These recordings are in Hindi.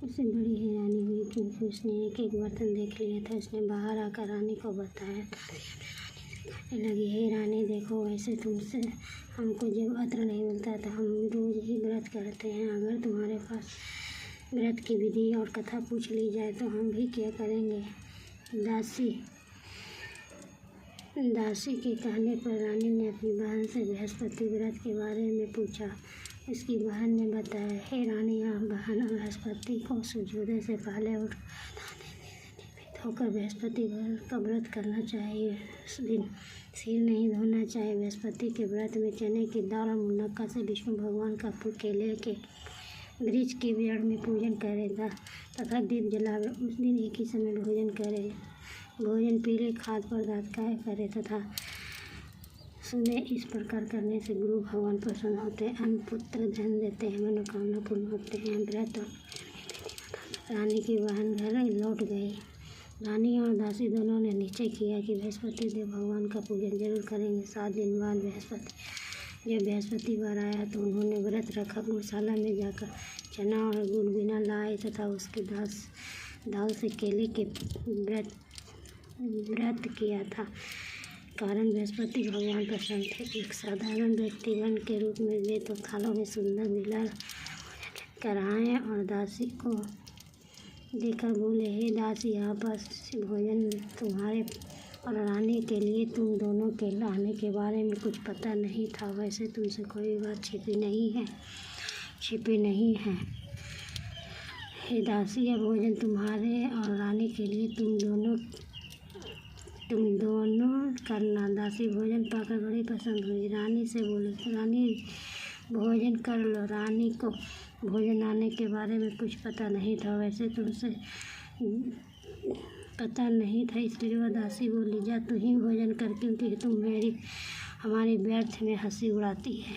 उसे बड़ी हैरानी हुई क्योंकि उसने एक बर्तन देख लिया था। उसने बाहर आकर रानी को बताया। कहने लगी, हे रानी, देखो, वैसे तुमसे हमको जब अत्र नहीं मिलता तो हम रोज़ ही व्रत करते हैं। अगर तुम्हारे पास व्रत की विधि और कथा पूछ ली जाए तो हम भी क्या करेंगे। दासी के कहने पर रानी ने अपनी बहन से बृहस्पति व्रत के बारे में पूछा। उसकी बहन ने बताया, हे रानी, आप बहन बृहस्पति को सूर्योदय से पहले उठ होकर बृहस्पति का व्रत करना चाहिए। उस दिन सिर नहीं धोना चाहिए। बृहस्पति के व्रत में चने की दाल और मुनक्का से विष्णु भगवान का केले के वृक्ष के पेड़ में पूजन करेगा तथा दीप जलावे। उस दिन एक ही समय भोजन करे। भोजन पीले खाद्य पदार्थ का करे तथा सुने। इस प्रकार करने से गुरु भगवान प्रसन्न होते हैं, अन्न पुत्र धन देते हैं, मनोकामना पूर्ण होते हैं। व्रत रानी की बहन घर लौट गई। रानी और दासी दोनों ने निश्चय किया कि बृहस्पति देव भगवान का पूजन जरूर करेंगे। 7 दिन बाद जब बृहस्पतिवार आया तो उन्होंने व्रत रखा। गौशाला में जाकर चना और गुड़ बिना लाए तथा उसके दाल से केले के व्रत किया था। कारण बृहस्पति भगवान प्रसन्न थे। एक साधारण व्यक्तिगण के रूप में वे तो थालों में सुंदर मिला कराएं और दासी को देकर बोले, हे दासी, आपस भोजन तुम्हारे और रानी के लिए तुम दोनों के लाने के बारे में कुछ पता नहीं था। वैसे तुमसे कोई बात छिपी नहीं है। हे दासी, यह भोजन तुम्हारे और रानी के लिए तुम दोनों करना। दासी भोजन पाकर बड़ी पसंद हुई। रानी से बोले, रानी, भोजन कर लो। रानी को भोजन आने के बारे में कुछ पता नहीं था। वैसे तुमसे पता नहीं था, इसलिए वह दासी बोली, जा तू ही भोजन कर, क्योंकि तुम हमारी व्यर्थ में हंसी उड़ाती है।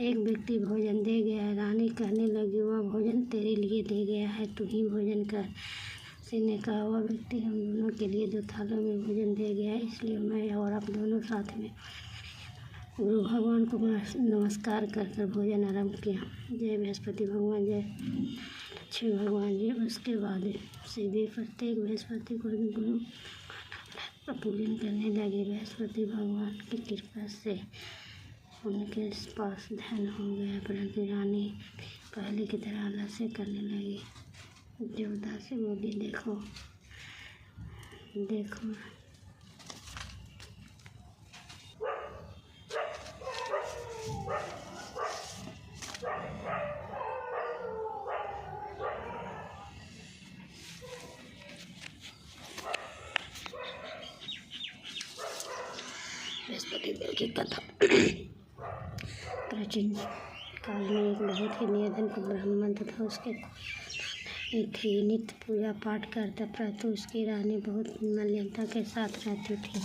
एक व्यक्ति भोजन दे गया। रानी कहने लगी, वह भोजन तेरे लिए दे गया है, तू ही भोजन कर। दासी ने कहा, वह व्यक्ति हम दोनों के लिए 2 थालों में भोजन दे गया, इसलिए मैं और आप दोनों साथ में गुरु भगवान को नमस्कार कर भोजन आरंभ किया। जय बृहस्पति भगवान, जय लक्ष्मी भगवान जी। उसके बाद से वे प्रत्येक बृहस्पति को गुरु का पूजन करने लगे। बृहस्पति भगवान की कृपा से उनके पास धन हो गया, परंतु रानी पहले की तरह आलस्य करने लगी। देवता से बोली, देखो बृहस्पति देव की कथा। प्राचीन काल में एक बहुत ही निर्धन ब्राह्मण तथा उसके थी। नित्य पूजा पाठ करता, परंतु उसकी रानी बहुत मलिनता के साथ रहती थी।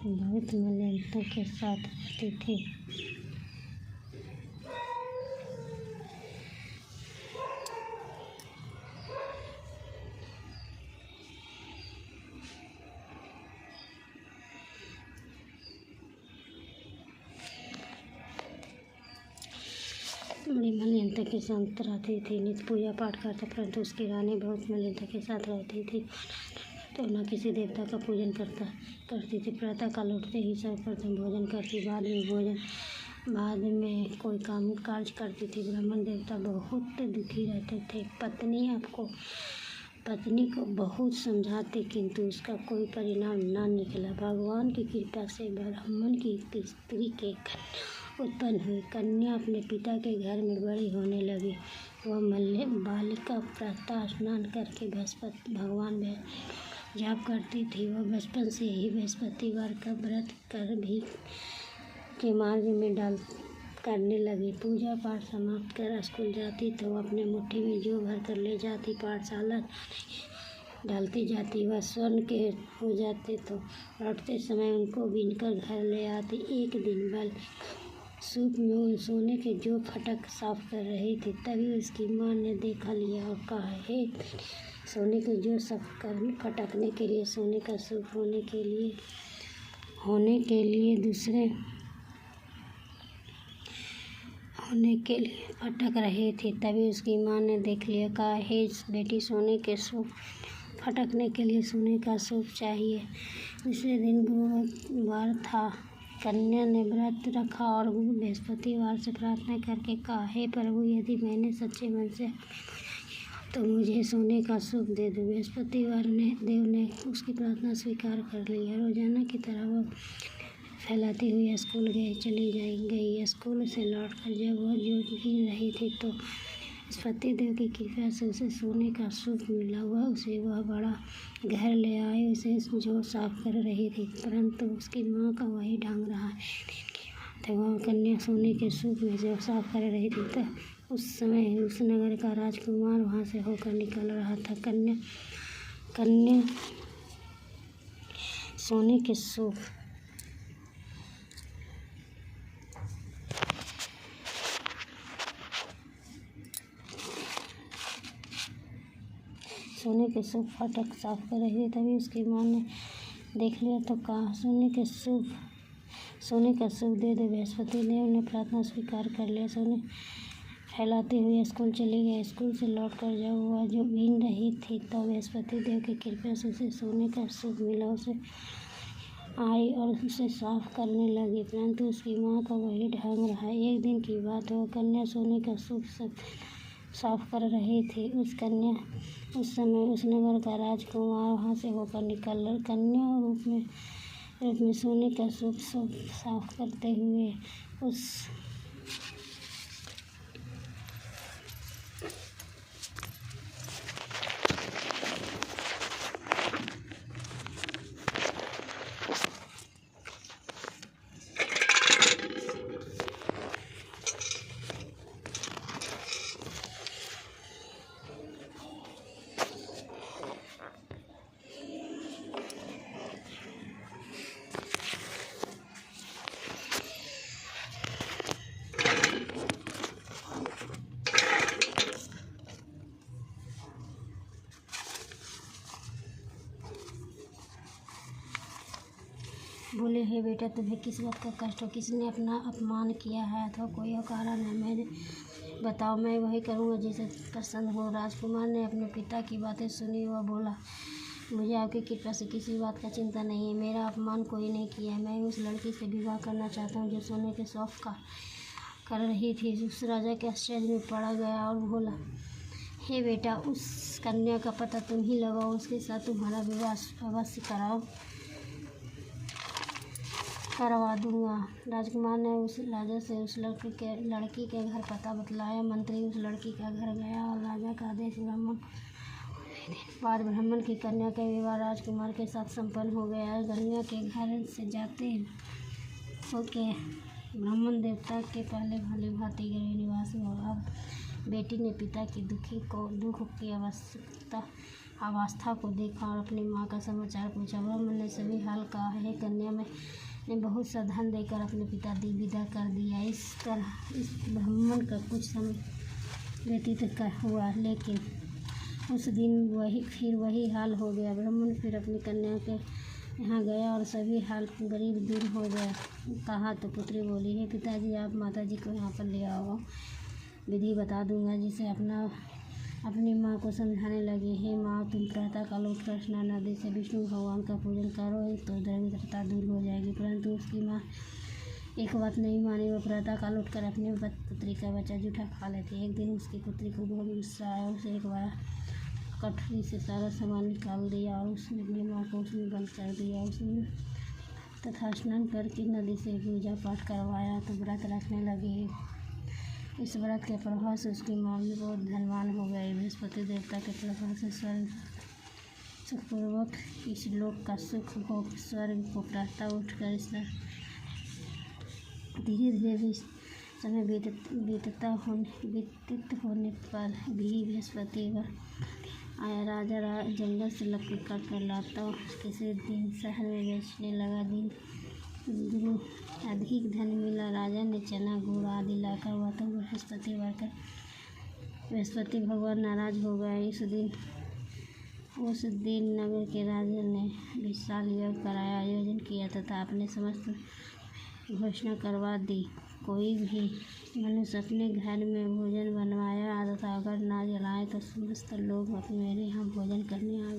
बहुत मलिनता के साथ रहती थी। बड़ी मलिनता के साथ रहती थी। नित्य पूजा पाठ करता, परंतु उसकी रानी बहुत मलिनता के साथ रहती थी। तो न किसी देवता का पूजन करती थी। प्रातः काल उठते ही सर्वप्रथम भोजन करती, बाद में कोई काम काज करती थी। ब्राह्मण देवता बहुत दुखी रहते थे। पत्नी को बहुत समझाते, किंतु उसका कोई परिणाम न निकला। भगवान की कृपा से ब्राह्मण की स्त्री के उत्पन्न हुई। कन्या अपने पिता के घर में बड़ी होने लगी। वह बालिका प्रातः स्नान करके भगवान जाप करती थी। वह बचपन से ही बृहस्पतिवार का व्रत कर भी के मार्ग में करने लगी। पूजा पाठ समाप्त कर स्कूल जाती तो अपने मुट्ठी में जो भर कर ले जाती, पाठशाला डालती जाती। वह स्वर्ण के हो जाते तो लौटते समय उनको बीनकर घर ले आती। एक दिन सूप में सोने के जो फटक साफ कर रही थी, तभी उसकी माँ ने देखा लिया और कहा, हे सोने के जो फटकने के लिए सोने का सूप होने के लिए दूसरे होने के लिए फटक रही थी। तभी उसकी माँ ने देख लिया। कहा, हे बेटी, सोने के सूप फटकने के लिए सोने का सूप चाहिए। दूसरे दिन गुरुवार था। कन्या ने व्रत रखा और बृहस्पतिवार से प्रार्थना करके कहा, हे प्रभु, यदि मैंने सच्चे मन से तो मुझे सोने का सूप दे दो। बृहस्पतिवार देव ने उसकी प्रार्थना स्वीकार कर लिया। रोजाना की तरह वह फैलाती हुई स्कूल चली गई। स्कूल से लौटकर जब वह जो गिन रही थी तो बृहस्पति देव की कृपा से उसे सोने का सूप मिला। वह बड़ा घर ले आए। उसे जो साफ कर रही थी, परंतु उसकी माँ का वही ढंग रहा। वह कन्या सोने के सूप में जो साफ कर रही थी तो उस समय उस नगर का राजकुमार वहाँ से होकर निकल रहा था। कन्या सोने के सूप फाटक साफ कर रही थी। तभी उसकी माँ ने देख लिया तो कहा, सोने का सूप दे दो। बृहस्पति देव ने प्रार्थना स्वीकार कर लिया। सोने फैलाती हुई स्कूल चली गई। स्कूल से लौटकर जब वह जो गिन रही थी तो बृहस्पति देव की कृपा से उसे सोने का सूप मिला। उसे आई और उसे साफ करने लगी, परंतु उसकी माँ का वही ढंग रहा। एक दिन की बात, वह कन्या सोने का सूप साफ कर रही थी। उस समय उस नगर का राजकुमार वहाँ से होकर निकल कन्या रूप में सोने का सूप साफ करते हुए उस बोले, हे बेटा, तुम्हें किस बात का कष्ट हो? किसने अपना अपमान किया है अथवा कोई कारण है? मैंने बताओ, मैं वही करूँगा जिसे पसंद हो। राजकुमार ने अपने पिता की बातें सुनी। वह बोला, मुझे आपकी कृपा से किसी बात का चिंता नहीं है। मेरा अपमान कोई नहीं किया है। मैं उस लड़की से विवाह करना चाहता हूँ जो सोने के सूप कर रही थी। उस राजा के आश्चर्य में पड़ गया और बोला, हे बेटा, उस कन्या का पता तुम ही लगाओ। उसके साथ तुम्हारा विवाह अवश्य करवा दूंगा। राजकुमार ने उस राजा से उस लड़की के घर पता बतलाया। मंत्री उस लड़की का घर गया और राजा का आदेश ब्राह्मण की कन्या का विवाह राजकुमार के साथ संपन्न हो गया। कन्या के घर से जाते होके ब्राह्मण देवता के पहले भली भांति गृह निवास हुआ। बेटी ने पिता की दुख की अवस्था को देखा और अपनी माँ का समाचार पूछा। ब्राह्मण ने सभी हाल कहा है। कन्या ने बहुत सा धन देकर अपने पिता विदा कर दिया। इस तरह इस ब्राह्मण का कुछ समय व्यतीत हुआ, लेकिन उस दिन फिर वही हाल हो गया। ब्राह्मण फिर अपनी कन्या के यहाँ गया और सभी हाल गरीब दूर हो गया। कहा तो पुत्री बोली, हे पिताजी, आप माताजी को यहाँ पर ले आओ, विधि बता दूंगा। जिसे अपनी माँ को समझाने लगी, हे माँ, तुम प्रातःकाल उठकर स्नान आदि से विष्णु भगवान का पूजन करो तो दरिद्रता दूर हो जाएगी। परंतु उसकी माँ एक बात नहीं मानी। वह प्रातःकाल उठकर अपनी पुत्री का बच्चा जूठा खा लेती। एक दिन उसकी पुत्री को बहुत गुस्सा आया। उसे एक बार कटोरी से सारा सामान निकाल दिया और उसने अपनी माँ को उसमें बंद कर दिया। उसने तथा स्नान करके नदी से पूजा पाठ करवाया तो व्रत रखने लगी। इस व्रत के प्रभाव से उसकी माँ भी बहुत धनवान हो गई। बृहस्पति देवता के प्रभाव से सुखपूर्वक इस लोक का सुख भोग स्वर्ग को प्रातः उठकर इस धीरे धीरे समय व्यतीत होने पर भी बृहस्पतिवार आया। राजा जंगल से लकड़ी काट कर लाता किसी दिन शहर में बेचने लगा। दिन अधिक धन मिला। राजा ने चना गुड़ आदि लाकर हुआ तो बृहस्पति भगवान नाराज हो गए। उस दिन नगर के राजा ने विशाल यज्ञ कराया आयोजन किया तथा अपने समस्त घोषणा करवा दी। कोई भी मनुष्य अपने घर में भोजन बनवाया तथा अगर ना जलाए तो समस्त लोग मेरे यहाँ भोजन करने आ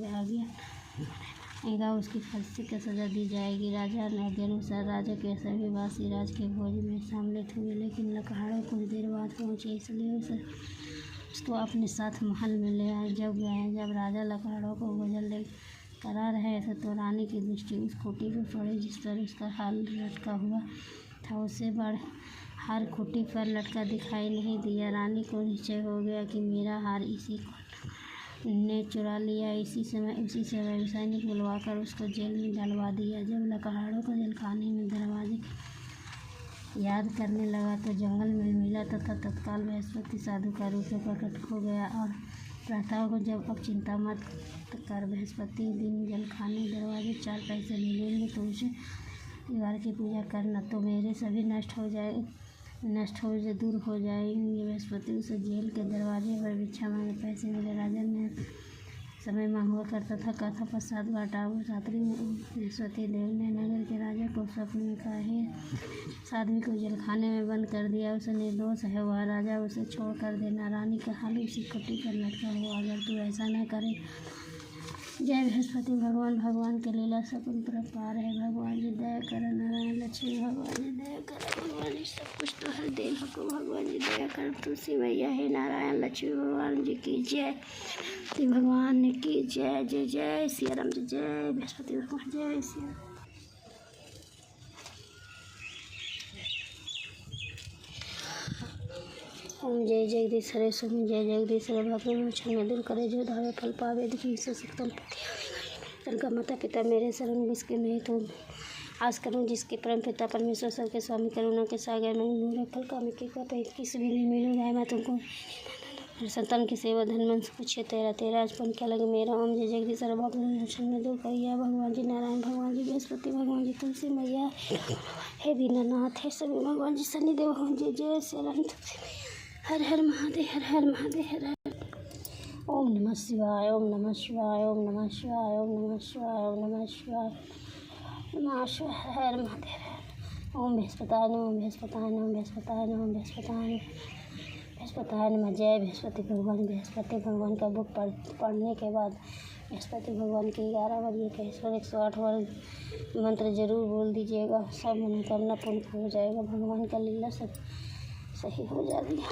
गया उसकी फांसी की सजा दी जाएगी। राजा ने के अनुसार राजा के सभी वासी राज के भोज में सम्मिलित हुए, लेकिन लकड़हारे कुछ देर बाद पहुँचे, इसलिए उसको अपने साथ महल में ले आए। जब राजा लकड़हारों को भोजन ले करा रहे थे तो रानी की दृष्टि उस खूंटी पर पड़ी जिस पर उसका हार लटका हुआ था। उसे हार खूंटी पर लटका दिखाई नहीं दिया। रानी को निश्चय हो गया कि मेरा हार इसी ने चुरा लिया। उसी समय सैनिक बुलवाकर उसको जेल में डलवा दिया। जब लकड़हारों को जेलखाने में दरवाजे याद करने लगा तो जंगल में मिला तथा तत्काल बृहस्पति साधु का रूप में प्रकट हो गया और प्रार्थना को जब अब चिंता मत कर, बृहस्पति दिन जलखाने दरवाजे 4 पैसे ले लेंगे तो उसे दीवार की पूजा करना, तो मेरे सभी दूर हो जाएंगे। बृहस्पति उसे जेल के दरवाजे पर भिक्षा मांगे पैसे मिले। राजा ने समय मांगा करता था। कथा पश्चात रात्रि में बृहस्पति देव ने नगर के राजा को स्वप्न में कहा, हे इस आदमी को जेलखाने में बंद कर दिया, उसे निर्दोष है वह राजा, उसे छोड़ कर देना। रानी का हाल उसी खूंटी पर लटका हुआ, अगर तू ऐसा न करे। जय बृहस्पति भगवान के लीला सकुन पार है। भगवान जी दया कर, नारायण लक्ष्मी भगवान जी दया कर, भगवान जी सब कुछ तो हर देन हमको, भगवान जी दया कर। तुलसी मैया है, नारायण लक्ष्मी भगवान जी की जय, भगवान की जय। जय जय सिया राम, जय बृहस्पति भगवान, जय सिया। ओम जय जगदीश हरे स्वामी, जय जगदीश हरे भगवान क्षण दूर करे जो धावे फल पावे दुखी से सकतम तनका माता पिता मेरे शरण जिसके नहीं तो आस करूं, जिसके परम पिता परमेश्वर सबके स्वामी करुणा के सागर में नूर फल का मैं किसी भी नहीं मिलूँ। गाय माँ तुमको संतान की सेवा धन मन से पूछे तेरा अर्पण क्या लगे मेरा। ओम जय जगदीश हरे भगवान क्षण में दूर करिया, भगवान जी नारायण, भगवान जी बृहस्पति, भगवान जी तुलसी मैया, हे दीनानाथ, हे सभी भगवान जी शनिदेव, भगवान जी जय श्री राम, हर हर महादेव, हर हर महादेव, हर हर। ओम नमः शिवाय, ओम नमः शिवाय, ओम नमः शिवाय, ओम नमः शिवाय, ओम नमः शिवाय, नमः शिवाय, हर हर महादेव। ओम बृहस्पताय नमः, ओम बृहस्पताय नमः, बृहस्पताय नमः, बृहस्पताय नमः। जय बृहस्पति भगवान। बृहस्पति भगवान का बुक पढ़ने के बाद बृहस्पति भगवान के 11 बार 108 बार मंत्र जरूर बोल दीजिएगा, सब मनोकामना पूर्ण हो जाएगा। भगवान का लीला सब सही हो जाएगी।